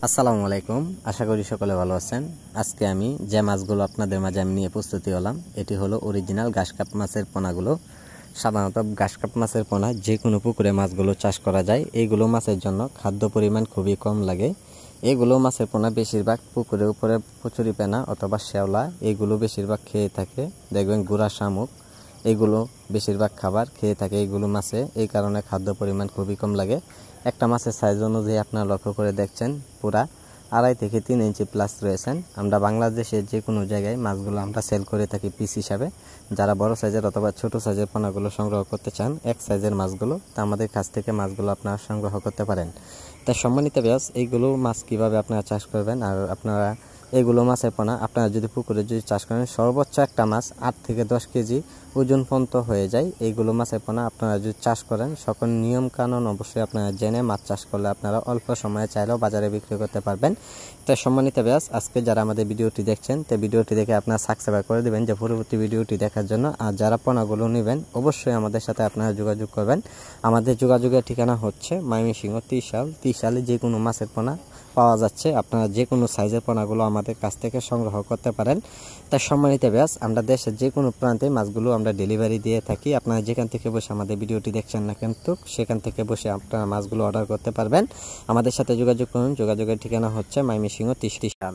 আসসালামু আলাইকুম, আশা করি সকলে ভালো আছেন। আজকে আমি যে মাছগুলো আপনাদের মাঝে আমি নিয়ে প্রস্তুতি হলাম, এটি হলো অরিজিনাল ঘাসকাপ মাছের পোনাগুলো। সাধারণত ঘাসকাপ মাছের পোনা যে কোনো পুকুরে মাছগুলো চাষ করা যায়। এইগুলো মাছের জন্য খাদ্য পরিমাণ খুবই কম লাগে। এগুলো মাছের পোনা বেশিরভাগ পুকুরের উপরে কচুরিপানা অথবা শ্যাওলা এগুলো বেশিরভাগ খেয়ে থাকে। দেখবেন গুড়া শামুক এগুলো বেশিরভাগ খাবার খেয়ে থাকে এগুলো মাছে, এই কারণে খাদ্য পরিমাণ খুবই কম লাগে। একটা মাছের সাইজ অনুযায়ী আপনারা লক্ষ্য করে দেখছেন পুরা 2.5 থেকে 3 ইঞ্চি প্লাস রয়েছেন। আমরা বাংলাদেশের যে কোনো জায়গায় মাছগুলো আমরা সেল করে থাকি পিস হিসাবে। যারা বড় সাইজের অথবা ছোট সাইজের পোনাগুলো সংগ্রহ করতে চান এক সাইজের মাছগুলো, তা আমাদের কাছ থেকে মাছগুলো আপনারা সংগ্রহ করতে পারেন। তাই সম্মানিত ভিউয়ার্স, এইগুলো মাছ কিভাবে আপনারা চাষ করবেন আর আপনারা এগুলো মাছের পোনা আপনারা যদি পুকুরে যদি চাষ করেন, সর্বোচ্চ একটা মাছ 8 থেকে 10 কেজি ওজন পর্যন্ত হয়ে যায়। এইগুলো মাছের পোনা আপনারা যদি চাষ করেন, সকল নিয়ম কানুন অবশ্যই আপনারা জেনে মাছ চাষ করলে আপনারা অল্প সময়ে চাইলেও বাজারে বিক্রি করতে পারবেন। তাই সম্মানিত ভিউয়ার্স, আজকে যারা আমাদের ভিডিওটি দেখছেন তো ভিডিওটি দেখে আপনারা সাবস্ক্রাইব করে দেবেন যে পরবর্তী ভিডিওটি দেখার জন্য। আর যারা পোনাগুলো নেবেন অবশ্যই আমাদের সাথে আপনারা যোগাযোগ করবেন। আমাদের যোগাযোগের ঠিকানা হচ্ছে ময়মনসিংহ ত্রিশালে যে কোনো মাছের পোনা পাওয়া যাচ্ছে। আপনারা যে কোনো সাইজের পোনাগুলো আমাদের কাছ থেকে সংগ্রহ করতে পারেন। তাই সম্মানিত ভিউয়ার্স, আমরা দেশের যে কোনো প্রান্তে মাছগুলো আমরা ডেলিভারি দিয়ে থাকি। আপনারা যেখান থেকে বসে আমাদের ভিডিওটি দেখছেন না কিন্তু সেখান থেকে বসে আপনারা মাছগুলো অর্ডার করতে পারবেন। আমাদের সাথে যোগাযোগ করুন। যোগাযোগের ঠিকানা হচ্ছে ময়মনসিংহ ত্রিশাল।